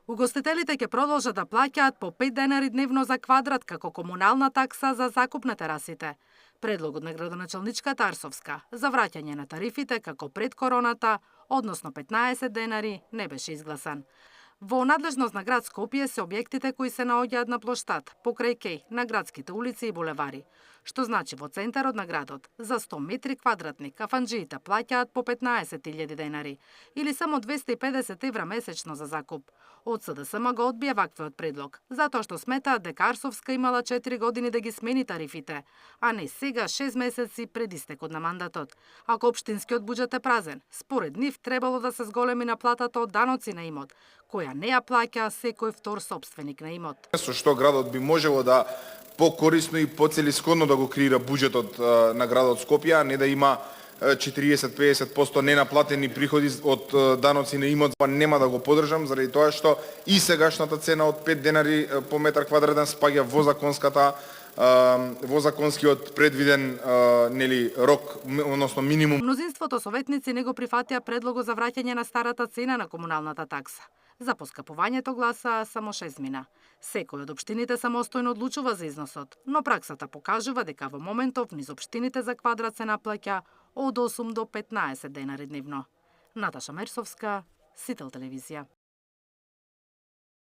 Угостителите ќе продолжат да плаќаат по 5 денари дневно за квадрат како комунална такса за закуп на терасите. Предлогот на градоначалничката Арсовска за враќање на тарифите како пред короната, односно 15 денари, не беше изгласан. Во надлежност на град Скопје се објектите кои се наоѓаат на плоштад, покрај кеј, на градските улици и булевари, што значи во центарот на градот за 100 метри квадратни кафанџиите плаќаат по 15.000 денари или само 250 евра месечно за закуп. Од СДСМ го одбија ваквиот предлог, затоа што сметаат дека Арсовска имала 4 години да ги смени тарифите, а не сега 6 месеци пред истекот на мандатот. Ако општинскиот буџет е празен, според нив требало да се зголеми наплатата од даноци на имот, која не ја плаќа секој втор собственик на имот. Со што градот би можело да покорисно и поцелисходно да го креира буџетот на градот Скопје, а не да има 40-50% ненаплатени приходи од даноци на имот. Нема да го поддржам заради тоа што и сегашната цена од 5 денари по метар квадратен спаѓа во законскиот предвиден рок, односно минимум. Мнозинството советници не го прифатија предлогот за враќање на старата цена на комуналната такса. За поскапувањето гласа само 6 мина. Секој од општините самостојно одлучува за износот, но праксата покажува дека во моментов низ општините за квадрат се наплаќа од 8 до 15 денари дневно. Наташа Мерсовска, Сител телевизија.